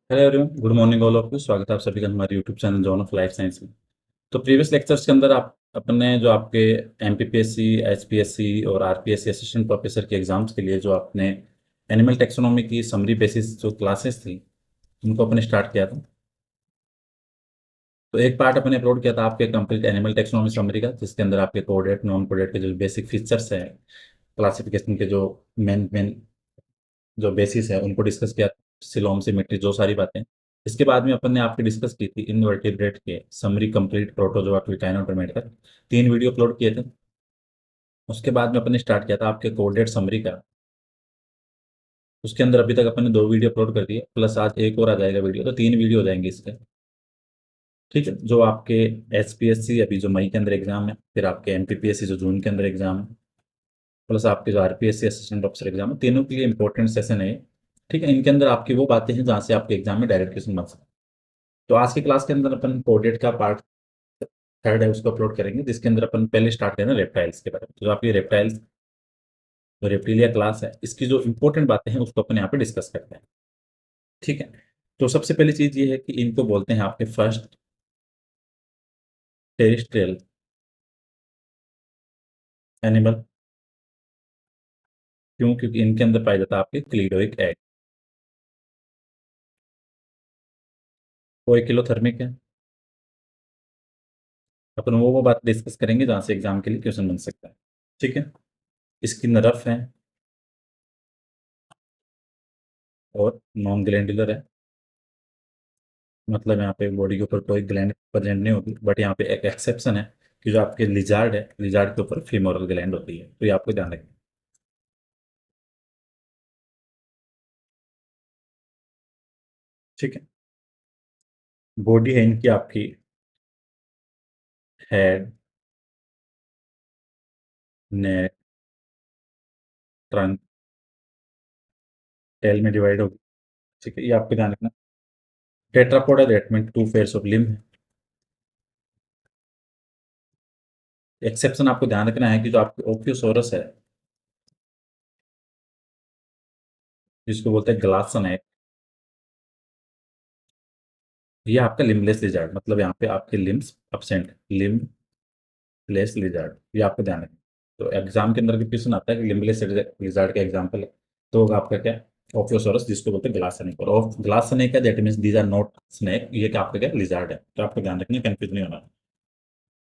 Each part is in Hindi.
Hello everyone, good morning all of you. स्वागत है आप सभी का हमारे YouTube channel John of life science में। तो प्रीवियस लेक्चर्स के अंदर आप अपने जो आपके एमपीपीएससी, एचपीएससी और आरपीएससी असिस्टेंट प्रोफेसर के एग्जाम्स के लिए जो आपने एनिमल टेक्सोनॉमी की समरी बेसिस जो क्लासेस थी उनको अपने स्टार्ट किया था। तो एक पार्ट अपने अपलोड किया था आपके कंप्लीट एनिमल टेक्सोनॉमी समरी का, जिसके अंदर आपके कोडेड नॉन कोडेड के जो बेसिक फीचर्स हैं, क्लासिफिकेशन के जो मेन मेन जो बेसिस है उनको डिस्कस किया। सिलोम सिमेट्री जो सारी बातें, इसके बाद में अपन ने आपकी डिस्कस की थी इनवर्टिब्रेट के समरी कंप्लीट प्रोटोजोआ टू काइनोडर्मेट तक 3 वीडियो अपलोड किए थे। उसके बाद में अपन ने स्टार्ट किया था आपके कोडेड समरी का। उसके अंदर अभी तक अपन ने 2 वीडियो अपलोड कर दिए, प्लस आज एक और आ जाएगा वीडियो, तो 3 वीडियो हो जाएंगे इसके। ठीक है, जो आपके एचपीएससी अभी जो मई के अंदर एग्जाम है, फिर आपके एमपीपीएससी जो जून के अंदर एग्जाम है, प्लस आपके जो आरपीएससी असिस्टेंट ऑफिसर एग्जाम है, तीनों के लिए इंपॉर्टेंट सेशन है ये। ठीक है, इनके अंदर आपकी वो बातें हैं जहाँ से आपके एग्जाम में डायरेक्ट क्वेश्चन बन सकते हैं। तो आज की क्लास के अंदर अपन कोडेड का पार्ट थर्ड है उसको अपलोड करेंगे, जिसके अंदर अपन पहले स्टार्ट करेंगे रेप्टाइल्स के बारे में। तो जो आपकी रेप्टाइल्स जो रेप्टिलिया क्लास है, इसकी जो इंपॉर्टेंट बातें हैं उसको अपन यहाँ पे डिस्कस करते हैं। ठीक है, तो सबसे पहली चीज ये है कि इनको बोलते हैं आपके फर्स्ट टेरिस्ट्रियल एनिमल। क्यों? क्योंकि इनके अंदर पाया जाता है आपके क्लीडोइक एग। वो एक किलोथर्मिक है। अपन वो बात डिस्कस करेंगे जहाँ से एग्जाम के लिए क्वेश्चन बन सकता है। ठीक है, स्किन रफ है और नॉन ग्लैंडुलर है। मतलब यहाँ पे बॉडी के ऊपर कोई ग्लैंड प्रेजेंट नहीं होती, बट यहाँ पे एक एक्सेप्शन है कि जो आपके लिजार्ड है, लिजार्ड के ऊपर फीमोरल ग्लैंड होती है, तो ये आपको ध्यान रखना। ठीक है, बॉडी है इनकी आपकी हेड, नेक, ट्रंक, टेल में डिवाइड होगी। ठीक है, ये आपको ध्यान रखना। Tetrapoda that mean 2 pairs of limb है। एक्सेप्शन आपको ध्यान रखना है कि जो आपकी ओफियोसोरस है, जिसको बोलते हैं ग्लास स्नेक, ये आपका लिम्बलेस लिजार्ड, मतलब यहाँ पे आपके लिम्स absent, लिम्बलेस लिजार्ड, ये आपको ध्यान रखना। तो एग्जाम के अंदर भी क्वेश्चन आता है कि लिम्बलेस लिजार्ड का एग्जाम्पल है, तो होगा आपका क्या? ओफियोसोरस, जिसको बोलते हैं ग्लास स्नेक। और ग्लास स्नेक है that means these are not snake, ये क्या आपका क्या लिजार्ड है, तो आपको ध्यान रखना, कंफ्यूज नहीं होना।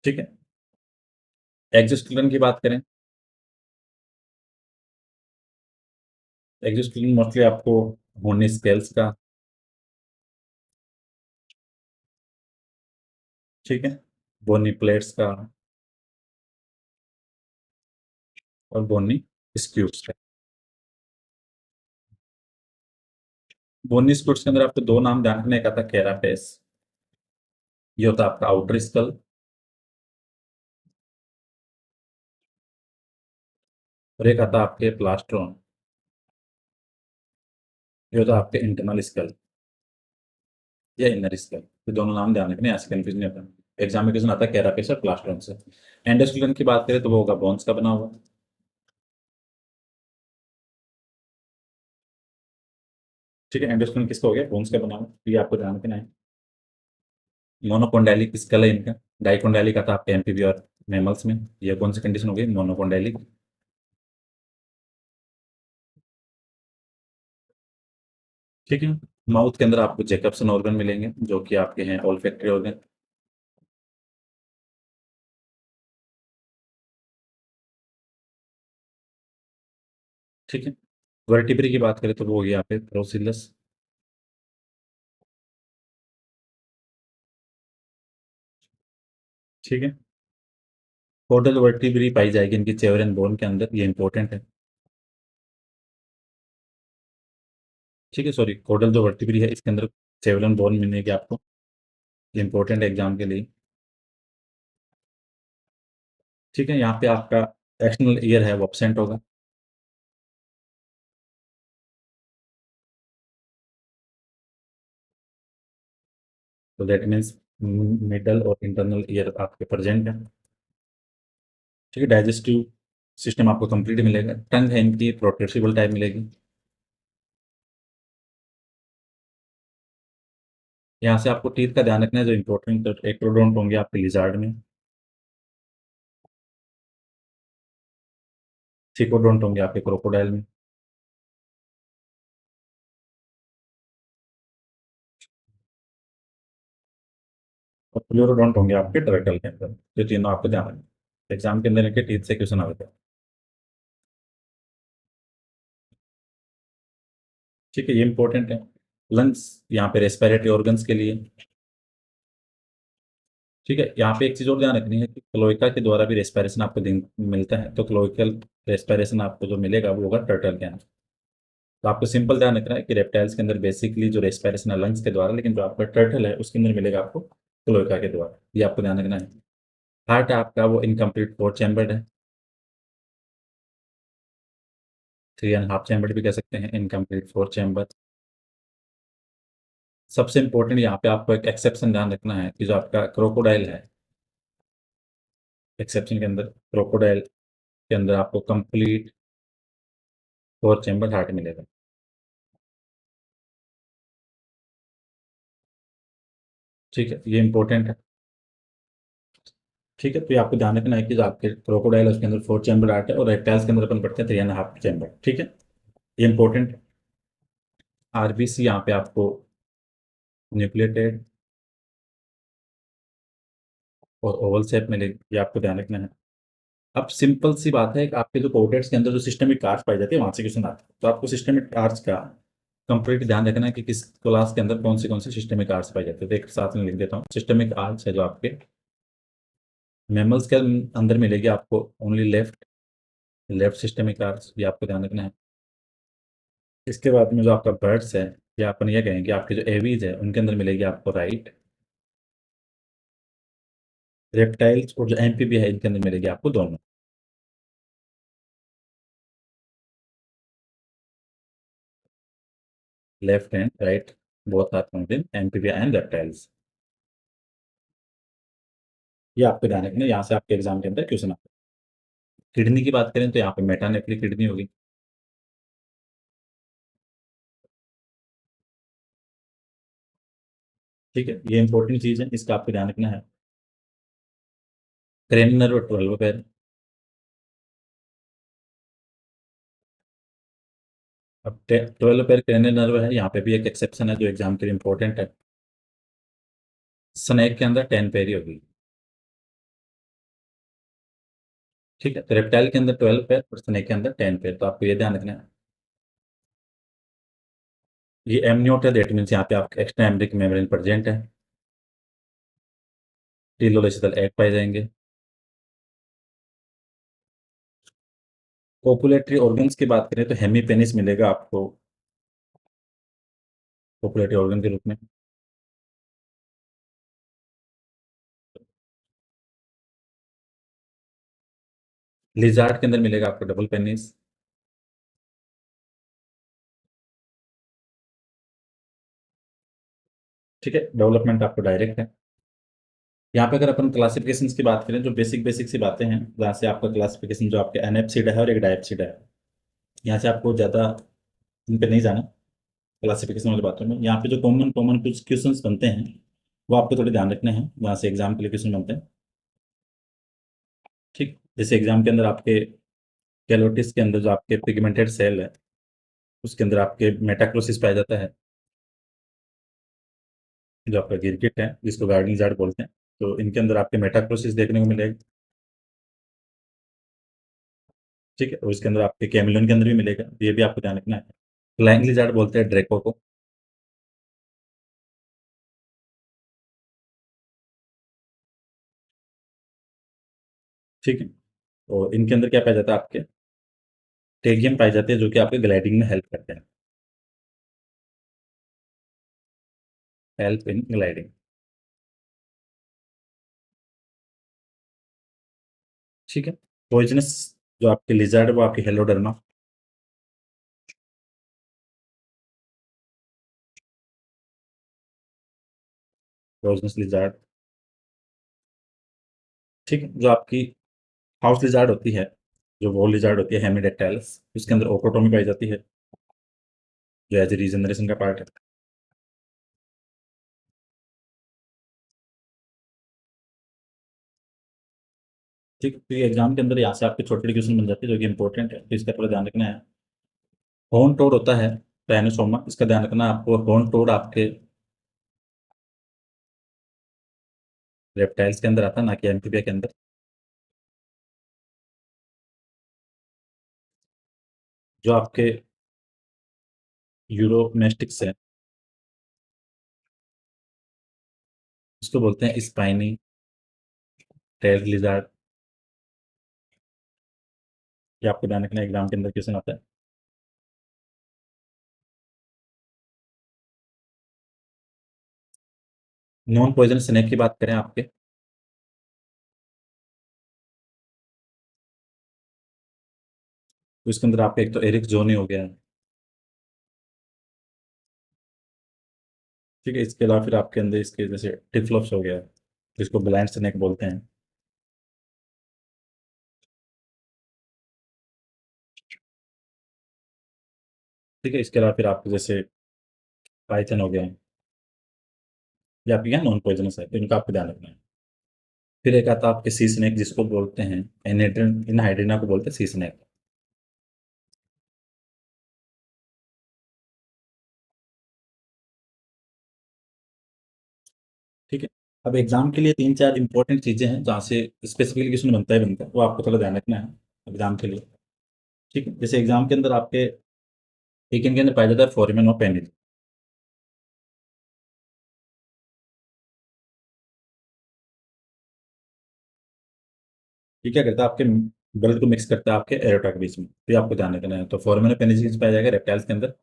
ठीक है, एक्सोस्केलेटन की बात करें, एक्सोस्केलेटन मोस्टली आपको होनी स्केल्स का, ठीक है, बोनी प्लेट्स का और बोनी स्क्यूब्स का। बोनी स्क्यूब्स के अंदर आपको 2 नाम ध्यान रखने का था, कैरापेस, ये होता है आपका आउटर स्कल, और एक आता है आपके प्लास्ट्रॉन, ये होता है आपके इंटरनल स्कल या इनर स्कल। ये दोनों नाम ध्यान रखने, ऐसे कंफ्यूज नहीं होता। एग्जाम में क्वेश्चन आता है कैरापेस और प्लास्ट्रॉन से। एंडोस्केलेटन की बात करें तो वो होगा बोन्स का बना हुआ। ठीक है, एंडोस्केलेटन किसका हो गया? बोन्स का बना हुआ, तो ये आपको ध्यान रखना है। मोनोकोंडाइलिक स्कल है इनका। डाइकोंडाइलिक आता है आपके एम्फीबी और मैमल्स में। ये कौन सी कंडीशन हो गई? मोनोकोंडाइलिक। ठीक है, माउथ के अंदर आपको जैकबसन ऑर्गन मिलेंगे, जो कि आपके हैं ऑल्फैक्टरी ऑर्गन। ठीक है, वर्टिब्री की बात करें तो वो हो गया यहाँ पे प्रोसिलस। ठीक है, कोडल वर्टिब्री पाई जाएगी इनकी चेवर एंड बोन के अंदर, ये इंपॉर्टेंट है। ठीक है, सॉरी, कोडल जो वर्टिब्री है इसके अंदर चेवर एंड बोन मिलेगी आपको, ये इंपॉर्टेंट है एग्जाम के लिए। ठीक है, यहाँ पे आपका एक्सटर्नल ईयर है वो एब्सेंट होगा। तो दैट मीन्स मिडल और इंटरनल ईयर आपके प्रेजेंट है। ठीक है, डाइजेस्टिव सिस्टम आपको कंप्लीट मिलेगा। टंग है इनकी प्रोट्रेसिबल टाइप मिलेगी। यहाँ से आपको टीथ का ध्यान रखना है, जो इम्पोर्टेंट एक्टोडोंट होंगे आपके लिज़ार्ड में, ट्रिकोडोंट होंगे आपके क्रोकोडाइल में, और प्लूरोडोंट होंगे आपके टर्टल के अंदर। ये तीनों आपको ध्यान रखना है। एग्जाम के अंदर इनके टीथ से क्वेश्चन आते हैं। ठीक है, ये इंपॉर्टेंट है। लंग्स यहाँ पे रेस्पिरेटरी ऑर्गन्स के लिए। ठीक है, यहाँ पे एक चीज और ध्यान रखनी है कि क्लोएका के द्वारा भी रेस्पिरेशन आपको मिलता है, तो क्लोइकल रेस्पिरेशन आपको जो मिलेगा वो होगा टर्टल के अंदर। तो आपको सिंपल ध्यान रखना है कि रेप्टाइल्स के अंदर बेसिकली जो रेस्पिरेशन है लंग्स के द्वारा, लेकिन जो आपका टर्टल है उसके अंदर मिलेगा आपको क्लोएका के द्वारा। ये आपको ध्यान रखना है। हार्ट आपका वो इनकम्प्लीट फोर चैम्बर्ड है, 3.5 चैम्बर्ड भी कह सकते हैं, इनकम्प्लीट फोर चैम्बर। सबसे इंपॉर्टेंट यहाँ पे आपको एक एक्सेप्शन ध्यान रखना है कि जो आपका क्रोकोडाइल है, एक्सेप्शन के अंदर क्रोकोडाइल के अंदर आपको कंप्लीट फोर चैम्बर हार्ट मिलेगा। ठीक है, ये इंपॉर्टेंट है। ठीक है, तो ये आपको ध्यान रखना है कि जो आपके क्रोकोडाइल है उसके अंदर फोर चैम्बर हार्ट है, और रेप्टाइल्स के अंदर अपन पढ़ते हैं 3.5 चैम्बर। ठीक है, ये इंपॉर्टेंट। आरबीसी यहाँ पे आपको न्यूक्लिएटेड और ओवल शेप मिलेगी, ये आपको ध्यान रखना है। अब सिंपल सी बात है कि आपके जो कोर्टेट्स के अंदर जो सिस्टमिक आर्च पाई जाती है वहां से क्वेश्चन आता है, तो आपको सिस्टमिक आर्च का कंप्लीट ध्यान रखना है कि किस क्लास के अंदर कौन सी सिस्टमिक आर्च पाई जाती है। तो एक साथ में लिख देता हूँ, सिस्टमिक आर्च है जो आपके मैमल्स के अंदर मिलेगी आपको only left, left systemic arch, ये आपको ध्यान रखना है। इसके बाद में जो आपका बर्ड्स है, या अपन ये कहेंगे आपके जो एवीज है उनके अंदर मिलेगी आपको राइट। रेप्टाइल्स और जो एम्फीबी है इनके अंदर मिलेगी आपको दोनों, left and right, both are found in amphibia and reptiles. ये आपको ध्यान रखना है, यहाँ से आपके एग्जाम के अंदर क्वेश्चन आता है। किडनी की बात करें तो यहाँ पे मेटानेफ्री किडनी होगी। ठीक है, ये इंपॉर्टेंट चीज है, इसका आपको ध्यान रखना है। क्रेनियल नर्व 12 पैर। अब 12 पैर क्रेनियल नर्व है, यहाँ पे भी एक एक्सेप्शन है जो एग्जाम के लिए इंपॉर्टेंट है। स्नेक के अंदर 10 पैर ही होगी। ठीक है, तो रेप्टाइल के अंदर 12 पैर और स्नेक के अंदर 10 पैर, तो आपको ये ध्यान रखना है। ये एमनियोट है, दैट मीन्स यहाँ पे आपका एक्स्ट्रा एम्ब्रिक मेम्ब्रेन प्रेजेंट है। टीलोलॉजिकल एग पाए जाएंगे। कोपुलेटरी ऑर्गन्स की बात करें तो हेमीपेनिस मिलेगा आपको कोपुलेटरी ऑर्गन के रूप में। लिजार्ड के अंदर मिलेगा आपको डबल पेनिस। ठीक है, डेवलपमेंट आपको डायरेक्ट है। यहाँ पे अगर अपन क्लासिफिकेशन की बात करें, जो बेसिक बेसिक सी बातें हैं, जहाँ से आपका क्लासिफिकेशन जो आपके एनएफसीड है और एक डायप्सिड है, यहाँ से आपको ज़्यादा इन पे नहीं जाना क्लासिफिकेशन वाली बातों में। यहाँ पे जो कॉमन कॉमन कुछ क्वेश्चंस बनते हैं वो आपको थोड़े ध्यान रखने हैं, जहाँ से एग्जाम के लिए क्वेश्चन बनते हैं। ठीक, जैसे एग्जाम के अंदर आपके कैलोटिस के अंदर जो आपके पिगमेंटेड सेल है उसके अंदर आपके मेटाक्रोसिस पाया जाता है, जो आपका गिरगिट है जिसको गार्डन जार्ड बोलते हैं, तो इनके अंदर आपके मेटाक्रोसिस देखने को मिलेगा। ठीक है, और इसके अंदर आपके कैमिलियन के अंदर भी मिलेगा, तो ये भी आपको ध्यान रखना है। फ्लाइंग लिजार्ड बोलते हैं ड्रैको को। ठीक है, और इनके अंदर क्या पाया जाता है आपके टेगियम पाए जाते हैं, जो कि आपके ग्लाइडिंग में हेल्प करते हैं, हेल्प इन ग्लाइडिंग। ठीक है, पॉइजनस जो आपके लिजार्ड है वो आपकी हेलोडर्मा। Poisonous lizard. ठीक है, जो आपकी हाउस लिजार्ड होती है, जो वो लिजार्ड होती है हेमिडेक्टाइलस, उसके अंदर ओकोटोमी पाई जाती है, जो एज ए रीजनरेशन का पार्ट है। ठीक है, तो ये एग्जाम के अंदर यहाँ से आपके छोटे क्वेश्चन बन जाते हैं जो कि इंपॉर्टेंट है, तो इसका थोड़ा ध्यान रखना है। हॉर्न टोड होता है टाइनोसोमा, इसका ध्यान रखना है आपको। हॉर्न टोड आपके रेप्टाइल्स के अंदर आता है, ना कि एम्फीबिया के अंदर। जो आपके यूरोनेस्टिक्स है, इसको बोलते हैं स्पाइनी टेल लिजार्ड। ये आपको ध्यान रखना है, एग्जाम के अंदर क्वेश्चन आता है। नॉन पॉइजन स्नेक की बात करें आपके, तो इसके अंदर आपके एक तो एरिक जोनी हो गया है। ठीक है, इसके अलावा फिर आपके अंदर इसके जैसे टिफलॉप्स हो गया है, जिसको ब्लाइंड स्नेक बोलते हैं। ठीक है, इसके अलावा फिर आपके जैसे पाइथन हो गया है, ये आपके यहाँ नॉन पॉइजनस है, तो इनका आपको ध्यान रखना है। फिर एक आता है आपके सी स्नेक, जिसको बोलते हैं एनेड्रन इन हाइड्रिना को बोलते हैं सी स्नेक। ठीक है, अब एग्जाम के लिए तीन चार इंपॉर्टेंट चीजें हैं जहाँ से स्पेसिफिकली क्वेश्चन बनता है, वो आपको थोड़ा ध्यान रखना है एग्जाम के लिए। ठीक है, जैसे एग्जाम के अंदर आपके एक इनके अंदर पाया जाता है फोरमेन और पेनिस। ये क्या करता है, आपके ब्लड को मिक्स करता है आपके एरोटा के बीच में, तो ये आपको ध्यान रखना है। तो फोरमेन और पेनिस पाया जाएगा रेप्टाइल्स के अंदर,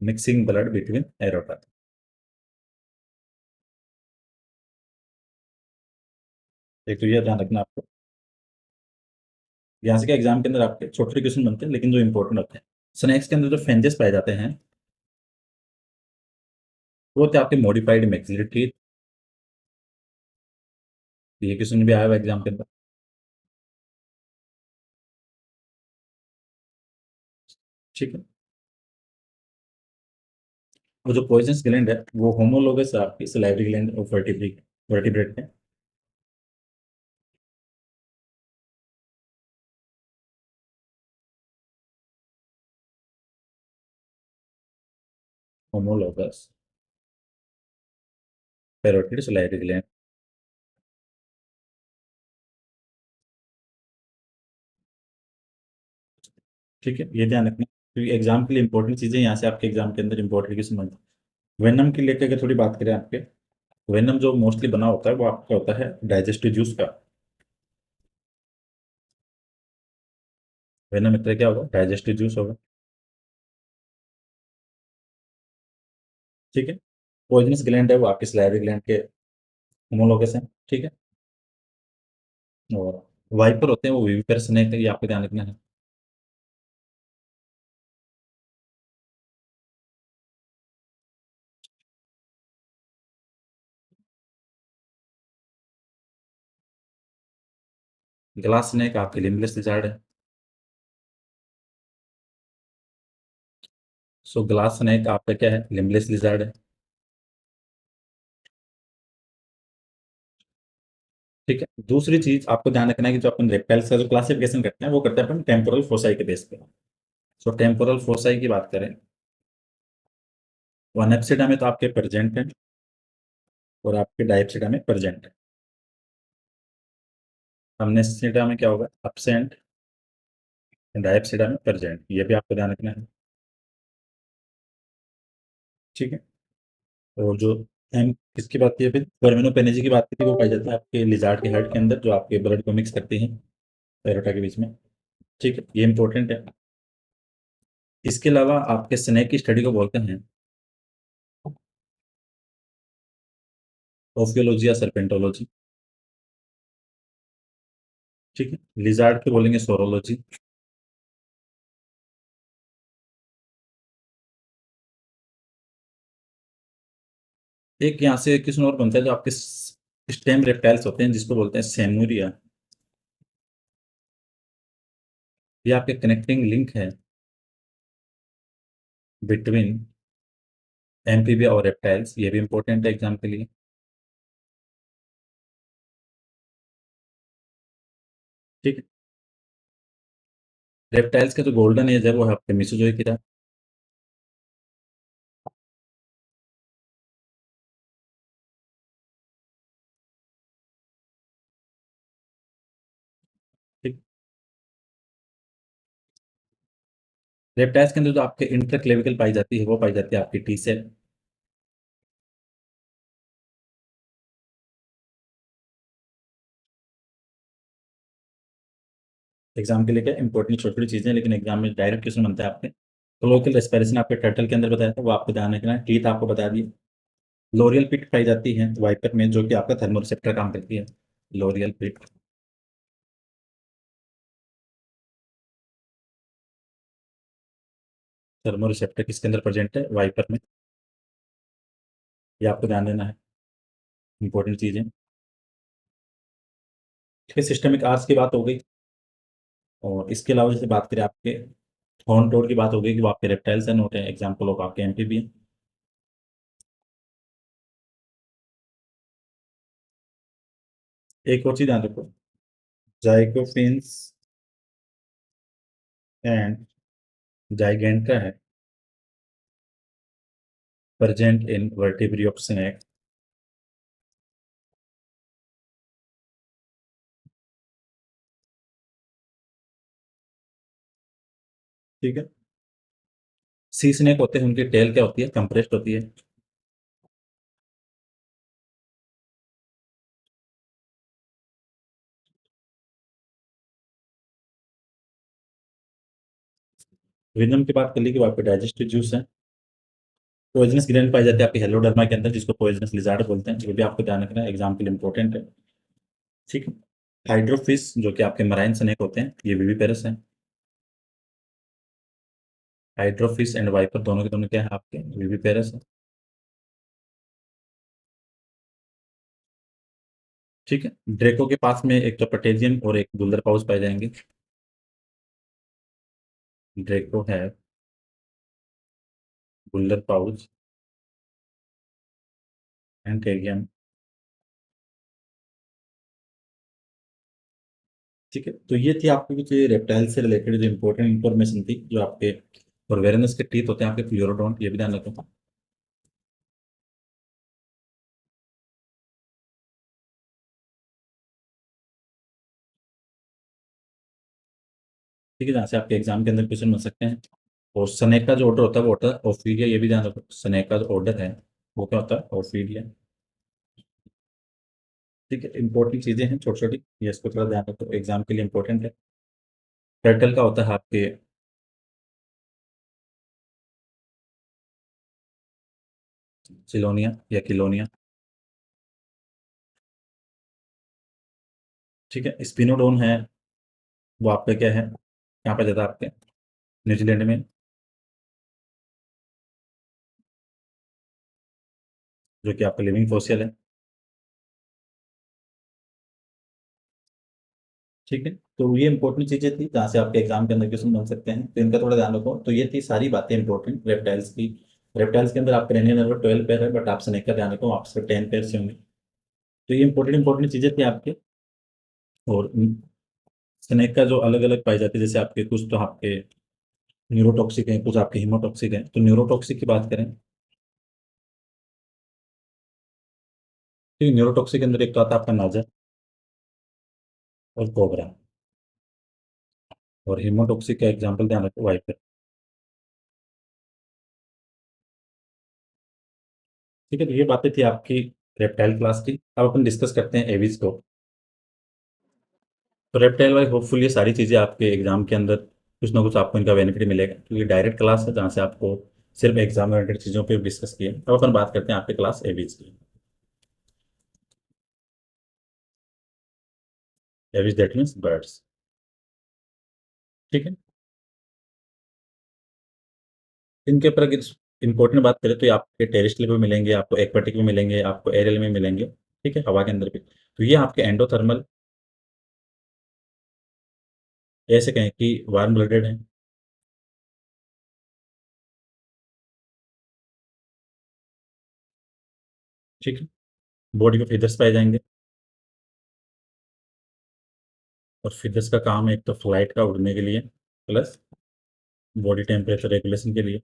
मिक्सिंग ब्लड बिटवीन एरोटा। एक तो ये ध्यान रखना आपको। यहाँ से क्या एग्जाम के अंदर आपके छोटे छोटे क्वेश्चन बनते हैं, लेकिन जो इंपॉर्टेंट होते हैं। स्नैक्स के अंदर जो फेंजेस पाए जाते हैं, वो होते हैं आपके मॉडिफाइड मैक्सिलरी टीथ। ये क्वेश्चन भी आया हुआ एग्जाम के अंदर। ठीक है, वो जो पॉइजनस ग्लैंड है वो होमोलोगस है आपकी सलाइवरी ग्लैंड और वर्टिब्रेट है। Homologous parotid salivary gland. ठीक है, ये ध्यान रखना, क्योंकि एग्जाम के लिए इंपॉर्टेंट चीजें यहाँ से आपके एग्जाम के अंदर इंपॉर्टेंट क्वेश्चन बनते हैं। वेनम की लेकर के थोड़ी बात करें आपके, वेनम जो मोस्टली बना होता है वो आपका होता है डाइजेस्टिव जूस का। वेनम एक तरह क्या होगा, डाइजेस्टिव जूस होगा। ठीक है, पॉइजनस ग्लैंड है वो आपके सलाइवरी ग्लैंड के होमोलोगस हैं। ठीक है, और वाइपर होते हैं वो विविपर स्नेक है, ये आपको ध्यान रखना है। ग्लास स्नेक आपके लिम्बलेस लिजार्ड है। सो ग्लास स्नेक आपका क्या है, लिम्बलेस लिजार्ड है। ठीक है, दूसरी चीज आपको ध्यान रखना है कि जो अपन रेप्टाइल्स का जो क्लासिफिकेशन करते हैं वो करते हैं अपन टेम्पोरल फोसाई के बेस पे। सो टेम्पोरल फोसाई की बात करें, वन एप्सिडा में तो आपके प्रेजेंट है, और आपके डायप्सिडा में प्रेजेंट है। हमनेसिडा में क्या होगा, absent, डायप्सिडा में प्रेजेंट, ये भी आपको ध्यान रखना है। ठीक है, और जो एम किसकी बात की है, फिर परमेनोपेनेजी की बात की थी, वो पाई जाता है आपके लिजार्ड के हार्ट के अंदर, जो आपके ब्लड को मिक्स करती हैं पैरोटा के बीच में। ठीक है, ये इंपॉर्टेंट है। इसके अलावा आपके स्नेक की स्टडी को बोलते हैं ओफियोलॉजी या सर्पेंटोलॉजी। ठीक है, लिजार्ड के बोलेंगे सोरोलॉजी। एक यहाँ से किस्म और बनता है जो आपके स्टेम रेप्टाइल्स होते हैं, जिसको बोलते हैं सेमूरिया। ये आपके कनेक्टिंग लिंक है बिटवीन एम्फीबिया और रेप्टाइल्स, ये भी इंपॉर्टेंट है एग्जाम के लिए। ठीक है। रेप्टाइल्स का जो गोल्डन एज है वो है आपके मेसोजोइक इरा। ठीक। रेप्टाइल्स के अंदर जो आपके इंटरक्लेविकल पाई जाती है वो पाई जाती है आपकी टी सेल। एग्जाम के लिए क्या इंपॉर्टेंट छोटी छोटी चीजें, लेकिन एग्जाम में डायरेक्ट क्वेश्चन बनता है आपके। कोलोकियल रेस्पिरेशन आपके टर्टल के अंदर बताया था, वो आपको ध्यान रखना है। टीथ आपको बता दिए। लोरियल पिट पाई जाती है वाइपर में, जो कि आपका थर्मोरिसेप्टर काम करती है। लोरियल पिट। थर्मोरिसेप्टर किसके अंदर प्रेजेंट है? वाइपर में। ये आपको ध्यान देना है, इंपॉर्टेंट चीजें। ठीक है, सिस्टमिक आर्स की बात हो गई। और इसके अलावा जैसे बात करें आपके हॉर्न टोड की बात हो गई कि वो आपके रेप्टाइल्स एंड होते हैं, एग्जाम्पल ऑफ आपके एम्फीबियन। एक और चीज ध्यान रखो, जाइगोफिन्स एंड जाइगेंट्रा है present in vertebrae of snake. ठीक है। सी स्नेक होते हैं, उनकी टेल क्या होती है? कंप्रेस्ड होती है। विनम की बात कर ली कि वो आपके डाइजेस्टिव जूस है। पॉइजनस ग्रैंड पाई जाती है आपकी हेलोडर्मा के अंदर, जिसको पॉइजनस लिजार्ड बोलते हैं, ये भी आपको ध्यान रखना है, एग्जाम के लिए इंपॉर्टेंट है। ठीक है। हाइड्रोफिश जो कि आपके मराइन स्नेक होते हैं, ये विविपेरस हैं। हाइड्रोफिश एंड वाइपर दोनों के दोनों क्या है? आपके विविपेरस है। ठीक है। ड्रेको के पास में एक तो पटेजियम और एक गुल्दर पाउस पाए जाएंगे। ड्रेको है गुल्दर पाउच एंड टेरियम। ठीक है, तो ये थी आपकी कुछ रेप्टाइल से रिलेटेड जो इंपॉर्टेंट इन्फॉर्मेशन थी, जो आपके और वेरनस के टीथ होते हैं आपके फ्लोरोडोंट, ये भी ध्यान रखो। ठीक है, जहाँ से आपके एग्जाम के अंदर क्वेश्चन बन सकते हैं। और स्नेक का जो ऑर्डर होता है वो होता है ओफीलिया, ये भी ध्यान रखो। स्नेक का जो ऑर्डर है वो क्या होता है? ओफीलिया। ठीक है, इंपॉर्टेंट चीजें हैं छोटी छोटी, ये इसको थोड़ा ध्यान रखो, एग्जाम के लिए इंपॉर्टेंट है। टर्टल का होता है आपके सिलोनिया या किलोनिया। ठीक है, स्पिनोडोन है, वो आपका क्या है? यहाँ पे जाता है आपके न्यूजीलैंड में, जो कि आपका लिविंग फॉसिल है। ठीक है, तो ये इंपॉर्टेंट चीजें थी जहाँ से आपके एग्जाम के अंदर क्वेश्चन बन सकते हैं, तो इनका थोड़ा ध्यान रखो। तो ये थी सारी बातें इंपॉर्टेंट रेप्टाइल्स की। रेप्टाइल्स के अंदर आपका क्रेनियल नर्व 12 पेयर है, बट आप स्नेक का ध्यान रखो, आपसे 10 पेयर से होंगे। तो ये इंपॉर्टेंट चीजें थी आपके। और स्नेक का जो अलग अलग पाई जाती है, जैसे आपके कुछ तो आपके न्यूरोटॉक्सिक हैं, कुछ आपके हीमोटॉक्सिक हैं। तो न्यूरोटॉक्सिक की बात करें, तो न्यूरोटॉक्सिक के अंदर एक तो आता है आपका नाजा और कोबरा। और हीमोटॉक्सिक का एग्जाम्पल ध्यान रखो, वाइपर। ठीक है, तो ये बातें थी आपकी रेप्टाइल क्लास की। अब अपन डिस्कस करते हैं एविज को। तो रेप्टाइल वाइज होपफुल ये सारी चीज़ें आपके एग्जाम के अंदर कुछ ना कुछ आपको इनका बेनिफिट मिलेगा, क्योंकि डायरेक्ट क्लास है जहाँ से आपको सिर्फ एग्जाम रिलेटेड चीज़ों पे डिस्कस किया। अब अपन बात करते हैं आपके क्लास एविज की। Aves that means birds. ठीक है, इनके ऊपर अगर इंपॉर्टेंट बात करें तो ये आपके टेरेस्ट्रियल में मिलेंगे, आपको एक्वाटिक में मिलेंगे, आपको एरियल में मिलेंगे। ठीक है, हवा के अंदर भी। तो ये आपके एंडोथर्मल, ऐसे कहें कि वार्म ब्लडेड है। ठीक है, बॉडी में फीदर्स पाए जाएंगे। और फिदर्स का काम है एक तो फ्लाइट का उड़ने के लिए, प्लस बॉडी टेम्परेचर रेगुलेशन के लिए।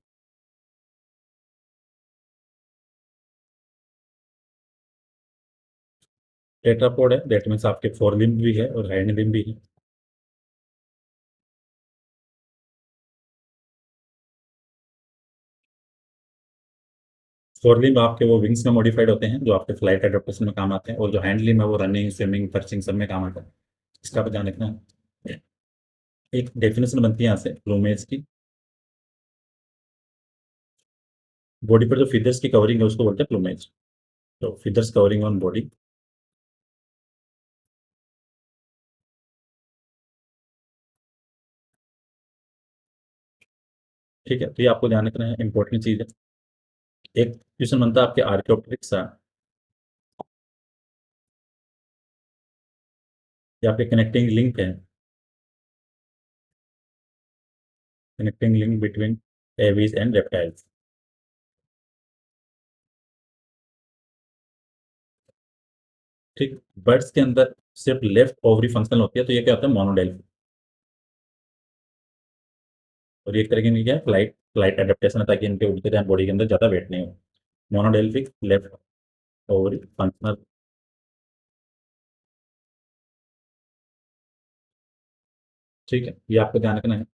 टेट्रापोड है, दैट मीन्स आपके फोर लिम्ब भी है और हैंड लिम्ब भी है। फोर लिम्ब आपके वो विंग्स में मॉडिफाइड होते हैं जो आपके फ्लाइट एडेप्टेशन में काम आते हैं, और जो हैंड लिम्ब है वो रनिंग, स्विमिंग, पर्चिंग सब में काम आता है। इसका आप ध्यान रखना है। एक डेफिनेशन बनती है यहाँ से प्लूमेज की। बॉडी पर जो फीदर्स की कवरिंग है उसको बोलते हैं प्लूमेज। तो फीदर्स कवरिंग ऑन बॉडी। ठीक है, तो ये आपको ध्यान रखना है, इंपॉर्टेंट चीज है। एक क्वेश्चन बनता है आपके आर्कियोप्टेरिक्स का, या आपके कनेक्टिंग लिंक है, connecting link between aves and reptiles. ठीक। बर्ड्स के अंदर सिर्फ लेफ्ट ओवरी फंक्शनल होती है, तो ये क्या होता है, मोनोडेल्फिक। और ये एक तरह की क्या है, फ्लाइट फ्लाइट एडेप्टेशन है, ताकि इनके उड़ते टाइम बॉडी के अंदर ज्यादा वेट नहीं हो। मोनोडेल्फिक लेफ्ट ओवरी फंक्शनल। ठीक है, ये आपको ध्यान रखना है।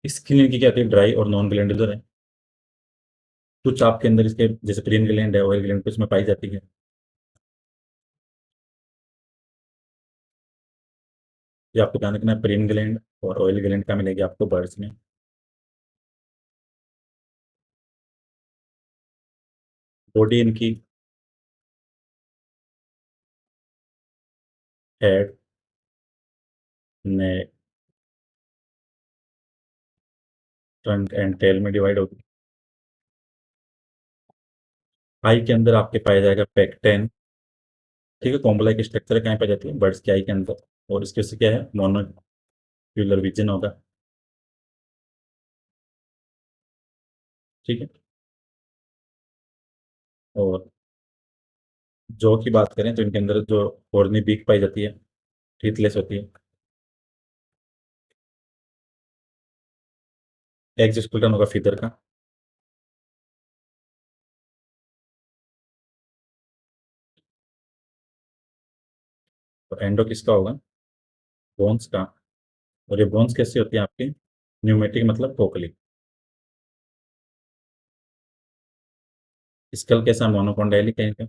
स्किन इनकी क्या होती है, ड्राई और नॉन ग्लैंडुलर है। कुछ आपके अंदर इसके जैसे प्रीन ग्लैंड है, ऑयल ग्लैंड कुछ में पाई जाती है। ये आपको ध्यान रखना है, प्रीन ग्लैंड और ऑयल ग्लैंड का मिलेगी आपको बर्ड्स में। बॉडी इनकी head, neck, trunk and tail में डिवाइड होगी। आई के अंदर आपके पाया जाएगा पेक्टेन। ठीक है, कॉम्बो लाइक स्ट्रक्चर कहाँ पाई जाती है, बर्ड्स की आई के अंदर। और इसके से क्या है, मोनोक्यूलर विजन होगा। ठीक है। और जॉ की बात करें तो इनके अंदर जो हॉर्नी बीक पाई जाती है, टीथलेस होती है। एक्सोस्केलेटन होगा फीदर का। और एंडो किसका होगा, बोन्स का। और ये बोन्स कैसे होती है आपकी, न्यूमेटिक मतलब खोखली। स्कल कैसा, मोनोकोन्डाइलिक है इनका।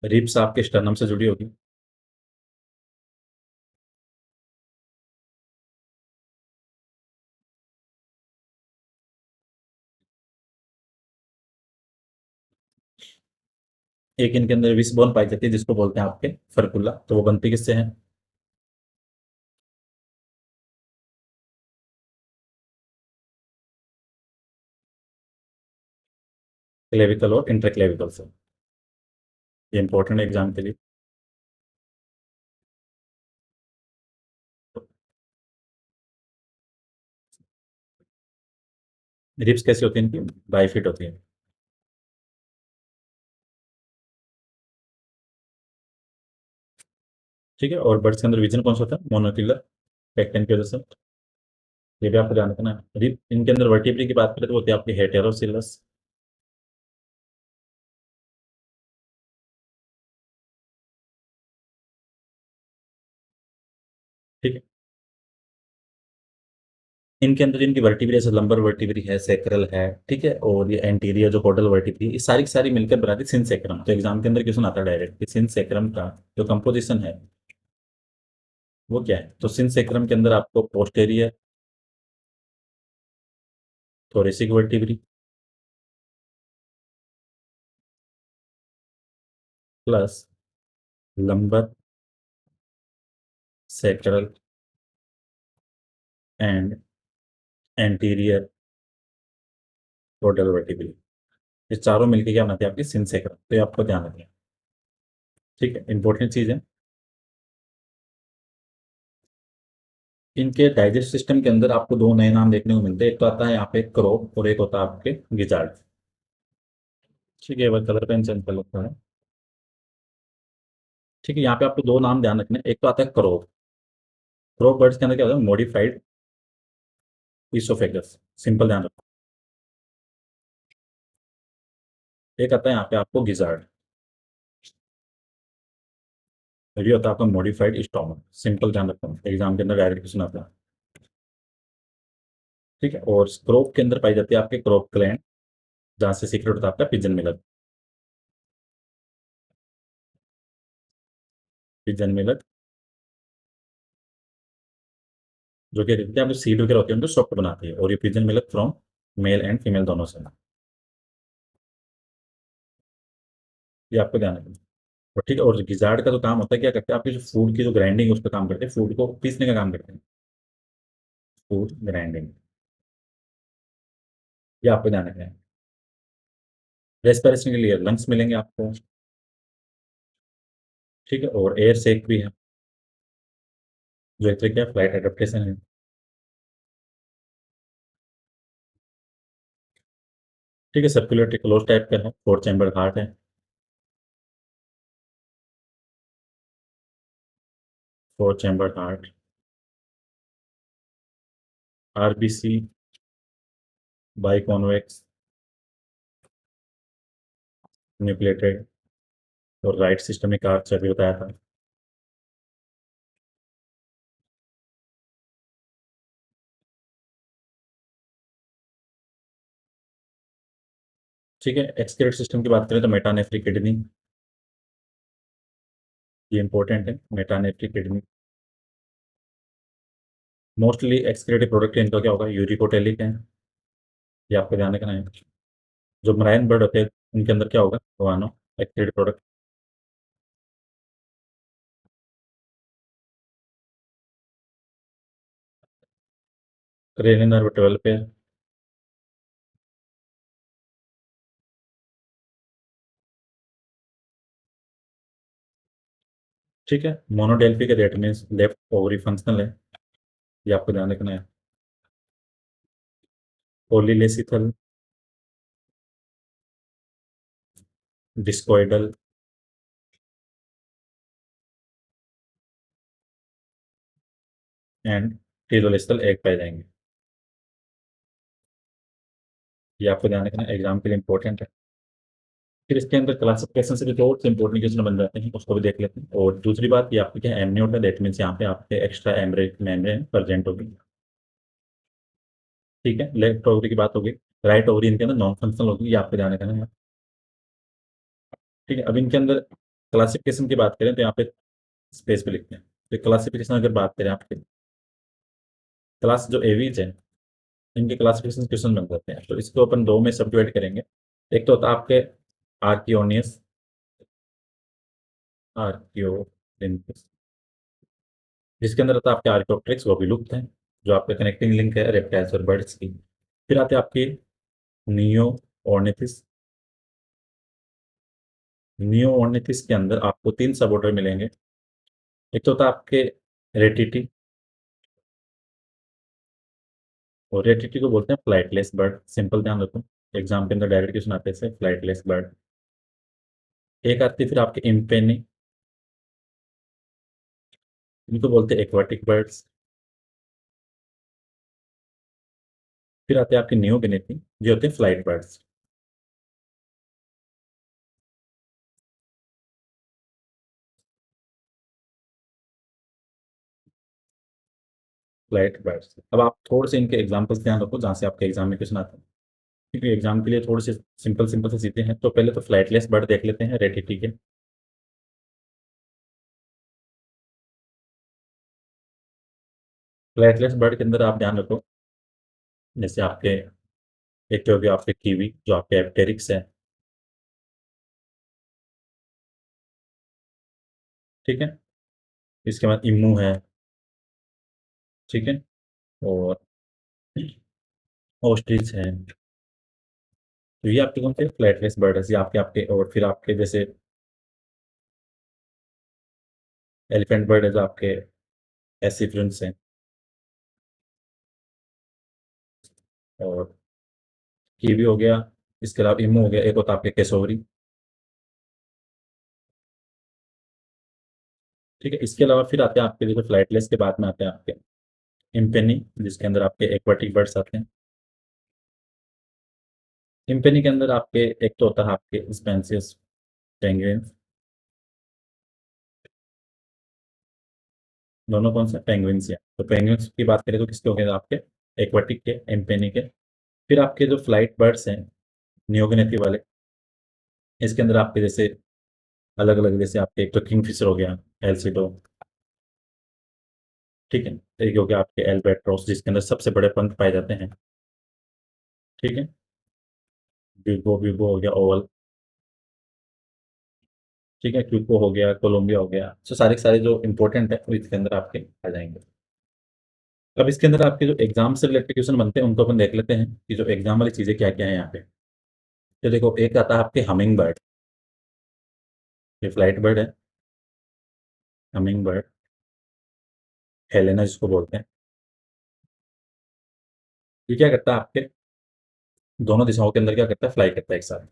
रिब्स आपके स्टर्नम से जुड़ी होगी। एक इनके अंदर विस बोन पाई जाती है जिसको बोलते हैं आपके फरकुल्ला, तो वो बनती किससे है, क्लेविकल और इंटरक्लेविकल से। ये इंपॉर्टेंट है एग्जाम के लिए। रिब्स कैसी होती है इनकी, बाइफिट होती है। ठीक है, और बर्ड्स के अंदर विजन कौन सा होता है, मोनोक्यूलर, पेक्टन की वजह से। ये भी आपको ध्यान रखना है। रिब इनके अंदर वर्टिब्री की बात करें तो वो होती है आपकी हेटेरोसिलस। ठीक है। इनके अंदर इनकी वर्टिब्री जैसे लंबर वर्टिब्री है, सेक्रल है, ठीक है, और ये एंटीरियर जो कोडल वर्टिब्री, ये सारी की सारी मिलकर बनाती है सिन सेक्रम। तो एग्जाम के अंदर क्वेश्चन आता है डायरेक्ट कि सिन सेक्रम का जो कंपोजिशन है वो क्या है। तो सिन सेक्रम के अंदर आपको posterior thoracic vertebrae, plus lumbar, sacral and anterior codal vertebrae, ये चारों मिलकर क्या बनाती है आपकी सिन सेक्रम। तो ये आपको ध्यान रखना है। ठीक है, इंपॉर्टेंट चीज है। इनके डाइजेस्ट सिस्टम के अंदर आपको दो नए नाम देखने को मिलते हैं, एक तो आता है यहाँ पे क्रो और एक होता है आपके गिजार्ड। ठीक है, एक बार कलर पेन चेंज कर लेता है। ठीक है, यहाँ पे आपको दो नाम ध्यान रखने हैं। एक तो आता है क्रो। क्रो बर्ड्स के अंदर क्या होता है, मॉडिफाइड ईसोफेगस, सिंपल ध्यान रखो। एक आता है यहाँ पे आपको गिजार्ड, ये होता है आपका मॉडिफाइड स्टोमक, सिंपल ध्यान रखो, एग्जाम के अंदर डायरेक्ट क्वेश्चन आता है। ठीक है, और क्रोप के अंदर पाई जाती है आपके क्रोप ग्लैंड, जहाँ से सीक्रेट होता है आपका पिजन मिलक। पिजन मिलक जो कि कहते हैं आपको सीड वगैरह होती है उनको सॉफ्ट बनाती है, और ये pigeon milk from male and female दोनों से। ये आपको ध्यान रखना है। और ठीक है, और गिजार्ड का तो काम होता है, क्या करते हैं आपके जो फूड की जो ग्राइंडिंग है उस पर काम करते हैं, फूड को पीसने का काम करते हैं, फूड ग्राइंडिंग। ये आपको ध्यान रखना है। रेस्पिरेशन के लिए लंग्स मिलेंगे आपको। ठीक है, और एयर सेक भी है, जो एक तरीके का फ्लाइट एडेप्टेशन है। ठीक है, सर्कुलेटरी क्लोज टाइप का है, फोर चैम्बर हार्ट है। Four chamber heart, RBC by convex nucleated, और राइट सिस्टमिक आर्च अभी बताया था। ठीक है, एक्सक्रीट सिस्टम की बात करें तो मेटानेफ्रिक किडनी, ये इंपॉर्टेंट है, metanephric kidney. Mostly excretive product इनका क्या होगा, यूरिकोटेलिक है, ये आपको ध्यान रखना है। जो मराइन बर्ड होते हैं उनके अंदर क्या होगा, गुआनो एक्सक्रीटिव प्रोडक्ट। क्रेनियल नर्व 12 पे। ठीक है, मोनोडेल्फी के that means left ovary functional है, ये आपको ध्यान रखना है। पॉलीलेसिथल, डिस्कोइडल एंड टीलोलेस्टल एग पाए जाएंगे, ये आपको ध्यान रखना है, एग्जाम के लिए इंपॉर्टेंट है। फिर इसके अंदर क्लासिफिकेशन से भी तो इंपॉर्टेंट क्वेश्चन बन जाते हैं, उसको भी देख लेते हैं। और दूसरी बात, ये आपके क्या एमनियोट है, दैट मीन्स यहाँ पे आपके एक्स्ट्रा एमब्रेक मेम्ब्रेन प्रेजेंट होगी। ठीक है, लेफ्ट ओवरी की बात होगी, राइट ओवरी इनके अंदर नॉन फंक्शनल होगी, ये आपको ध्यान रखना है। ठीक है, अब इनके अंदर क्लासिफिकेशन की बात करें तो यहाँ पे स्पेस पे लिखते हैं। तो क्लासिफिकेशन अगर बात करें आपके, क्लास जो एवीज है इनके क्लासिफिकेशन क्वेश्चन बन जाते हैं, तो इसको अपन दो में सब डिवाइड करेंगे। एक तो होता है आपके आर्कियोनियस, आर्कियोलिनस, जिसके अंदर होता है आपके आर्कियोप्टेरिक्स, वो भी लुप्त है, जो आपका कनेक्टिंग लिंक है रेप्टाइल्स और बर्ड्स की। फिर आते हैं आपके नियो ऑर्निथिस। नियो ऑर्निथिस के अंदर आपको तीन सब ऑर्डर मिलेंगे। एक तो होता है आपके रेटिटी, और रेटिटी को बोलते हैं फ्लाइटलेस बर्ड, सिंपल ध्यान रखो, एग्जाम के अंदर डायरेक्ट क्वेश्चन आते हैं फ्लाइटलेस बर्ड। एक आती है फिर आपके इम्पेनी, इनको बोलते हैं एक्वाटिक बर्ड्स। फिर आते हैं आपके न्यू बेनेथी, जो होते हैं फ्लाइट बर्ड्स। फ्लाइट बर्ड्स, अब आप थोड़े से इनके एग्जांपल्स ध्यान रखो जहाँ से आपके एग्जाम में क्वेश्चन आते हैं, क्योंकि एग्जाम के लिए थोड़े से सिंपल सिंपल से सीधे हैं। तो पहले तो फ्लाइटलेस बर्ड देख लेते हैं, रेटिटी के। फ्लाइटलेस बर्ड के अंदर आप ध्यान रखो, जैसे आपके एक तो हो गया आपके कीवी, जो आपके एप्टेरिक्स है। ठीक है, इसके बाद इमू है। ठीक है, और ऑस्ट्रिच है। तो ये आपके कौन से फ्लाइटलेस बर्ड है, ये आपके आपके और फिर आपके जैसे एलिफेंट बर्ड है, जो आपके एसिफेरेंस हैं। और कीवी हो गया, इसके अलावा इमो हो गया, एक होता है आपके केसोवरी। ठीक है, इसके अलावा फिर आते हैं आपके, देखो फ्लाइटलेस के बाद में आते हैं आपके इम्पेनी, जिसके अंदर आपके एक्वाटिक बर्ड्स आते हैं। इम्पेनी के अंदर आपके एक तो होता है आपके स्पेंसियस पेंगुइन। दोनों कौन से पेंगुइन्स हैं? तो पेंगुइन्स की बात करें तो किसके हो गए आपके? एक्वाटिक के, एम्पेनी के। फिर आपके जो फ्लाइट बर्ड्स हैं नियोगनेथी वाले, इसके अंदर आपके जैसे अलग अलग, जैसे आपके एक तो किंगफिशर हो गया, एल्सिडो। ठीक है, एक हो गया आपके एल्बेट्रोस, जिसके अंदर सबसे बड़े पंख पाए जाते हैं। ठीक है, बिगो बिगो हो गया ओवल। ठीक है, क्यूको हो गया, कोलंबिया हो गया। तो सारे के सारे जो इंपॉर्टेंट है वो इसके अंदर आपके आ जाएंगे। अब इसके अंदर आपके जो एग्जाम से रिलेटेड क्वेश्चन बनते हैं उनको अपन देख लेते हैं कि जो एग्जाम वाली चीजें क्या क्या है यहाँ पे। तो देखो, एक आता है आपके हमिंग बर्ड। ये फ्लाइट बर्ड है, हमिंग बर्ड, हेलेना जिसको बोलते हैं। ये क्या करता है आपके दोनों दिशाओं के अंदर क्या करता है, फ्लाई करता है एक साथ।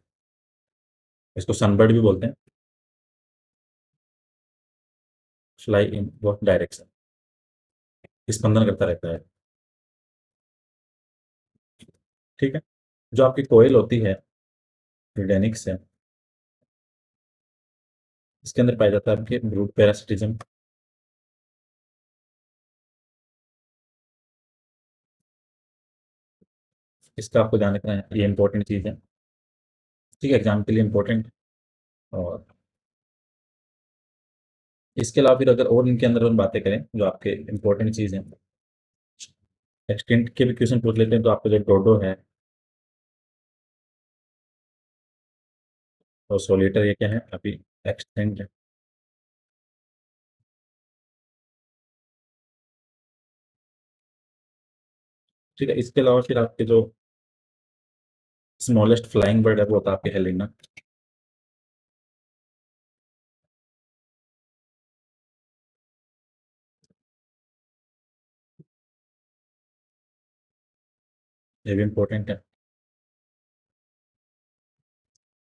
इसको सनबर्ड भी बोलते हैं। फ्लाई इन वो डायरेक्शन, स्पंदन करता रहता है। ठीक है, जो आपकी कोयल होती है, यूडेनिक्स है, इसके अंदर पाया जाता है आपके ब्रूड पैरासिटिज्म। इसका आपको ध्यान रखना है, ये इंपॉर्टेंट चीज़ है। ठीक है, एग्जाम के लिए इंपॉर्टेंट। और इसके अलावा फिर अगर और इनके अंदर हम बातें करें जो आपके इंपॉर्टेंट चीज़ हैं, एक्सटेंट के भी क्वेश्चन पूछ लेते हैं। तो आपको जो डोडो है और सोलिटर, ये क्या है अभी एक्सटेंट है। ठीक है, इसके अलावा फिर आपके जो स्मॉलेस्ट फ्लाइंग बर्ड है वो होता है आपके हेलिना। ये भी इंपॉर्टेंट है।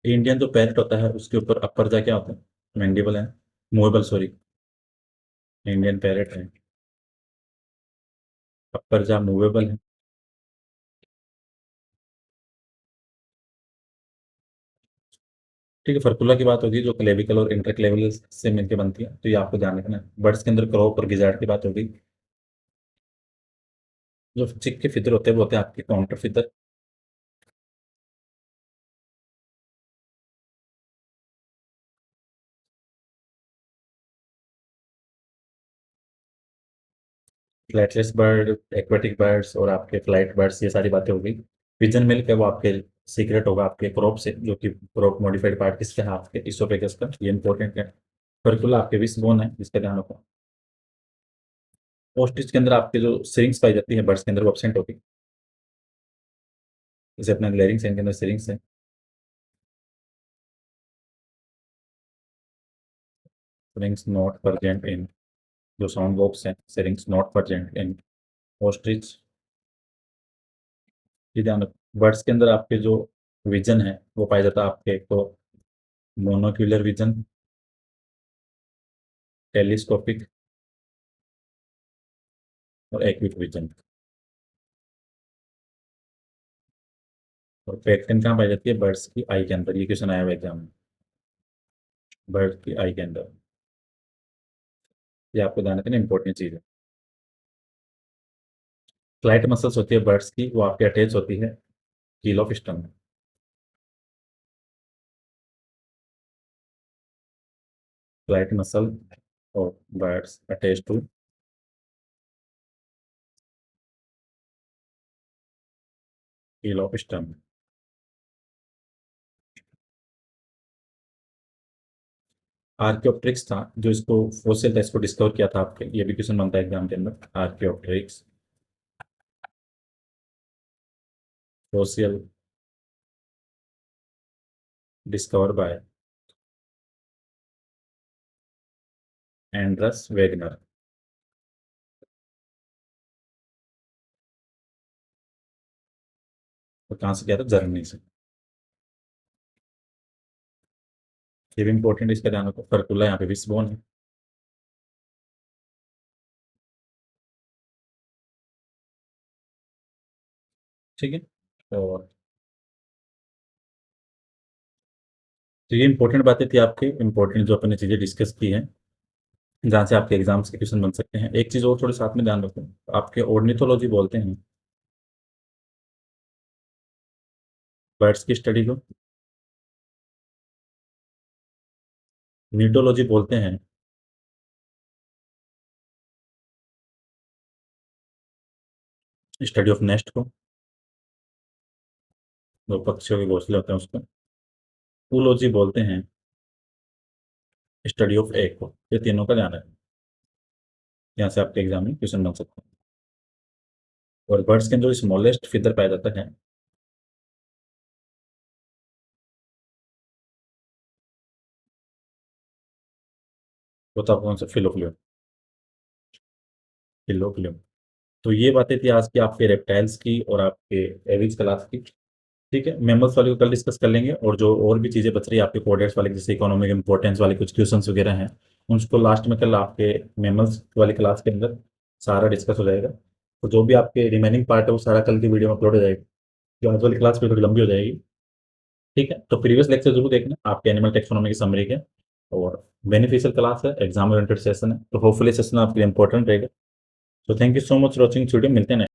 इंडियन जो पैरेट होता है उसके ऊपर अपर जा क्या होता है, मैंडिबल है, मूवेबल सॉरी, इंडियन पैरेट है, अपर जा मूवेबल है। ठीक है, फर्कुला की बात होगी जो क्लेविकल और इंटरक्लेविकल से मिलकर बनती है, तो ये आपको ध्यान रखना है। बर्ड्स के अंदर क्रॉप और गिजार्ड की बात होगी। जो चिक के फितर होते हैं वो होते हैं आपके contour feather. Flightless bird, aquatic birds और आपके फ्लाइट बर्ड्स, ये सारी बातें होगी। पिजन मिल्क है वो आपके सीक्रेट होगा आपके क्रॉप से, जो कि क्रॉप मॉडिफाइड पार्ट किसके हैं आपके इसोफेगस का, ये इंपॉर्टेंट है। फर्कुला आपके विश बोन है जिसका ध्यान रखो। ओस्ट्रिच के अंदर आपके जो सिरिंग्स पाई जाती है बर्ड्स के अंदर वो एब्सेंट होगी। जैसे अपने लेरिंग्स है, इनके अंदर सिरिंग्स है। सिरिंग्स नॉट प्रेजेंट इन, जो साउंड बॉक्स है, सिरिंग्स नॉट प्रेजेंट इन ओस्ट्रिच। ये ध्यान रखो। बर्ड्स के अंदर आपके जो विजन है वो पाया जाता है आपके, एक तो मोनोक्यूलर विजन, टेलीस्कोपिक और एक्विक विजन। और पैक्टिन कहाँ पाई जाती है? बर्ड्स की आई के अंदर। ये क्वेश्चन आया हुआ एग्जाम में, बर्ड की आई के अंदर। ये आपको ध्यान रखना इंपॉर्टेंट चीज़ है। फ्लाइट मसल्स होती है बर्ड्स की, वो आपके अटैच होती है कील ऑफ स्टम में। फ्लाइट मसल और बर्ड्स अटैच टू कील ऑफ स्टम। आर्कियोप्ट्रिक्स था जो इसको फोसिल था, इसको डिस्कवर किया था आपके, ये भी क्वेश्चन बनता है एग्जाम के अंदर। आर्कियोप्ट्रिक्स फोसिल डिस्कवर बाय एंड्रस वेगनर। तो कहाँ से किया था? जर्मनी से। ये भी इंपॉर्टेंट, इसका ध्यान रखो। फर्कुला यहाँ पे विस्बोन है। ठीक है। और तो ये इंपॉर्टेंट बातें थी आपके, इंपॉर्टेंट जो अपने चीज़ें डिस्कस की हैं, जहाँ से आपके एग्जाम्स के क्वेश्चन बन सकते हैं। एक चीज़ और थोड़ी साथ में ध्यान रखो, आपके ऑर्निथोलॉजी बोलते हैं बर्ड्स की स्टडी को, न्यूटोलॉजी बोलते हैं स्टडी ऑफ नेस्ट को, जो पक्षियों के घोंसले होते हैं उसको, ऊलॉजी बोलते हैं स्टडी ऑफ एग को। ये तीनों का ध्यान रखें, यहाँ से आपके एग्जाम में क्वेश्चन बन सकते हैं। और बर्ड्स के अंदर जो स्मॉलेस्ट फीदर पाया जाता है वो था कौन सा, फिलोक्लियो, फिलोक्लियो। तो ये बातें थी आज की आपके रेप्टाइल्स की और आपके एविज क्लास की। ठीक है, मेमल्स वाले को कल डिस्कस कर लेंगे, और जो और भी चीज़ें बच रही है आपके कोडेक्स वाले, जैसे इकोनॉमिक इंपॉर्टेंस वाले कुछ क्वेश्चंस वगैरह हैं, उनको लास्ट में कल आपके मेमल्स वाली क्लास के अंदर सारा डिस्कस हो जाएगा। तो जो भी आपके रिमेनिंग पार्ट है वो सारा कल की वीडियो में अपलोड हो जाएगा, जो आज वाली क्लास फिर थोड़ी लंबी हो जाएगी। ठीक है, तो प्रीवियस लेक्चर जरूर देखना आपके एनिमल टेक्सोनॉमी की समरी के। और बेनिफिशियल क्लास है, एग्जाम ओरिएंटेड सेशन है, तो होपफुली सेशन आपके लिए इंपॉर्टेंट रहेगा। तो thank you so much for watching video, मिलते हैं next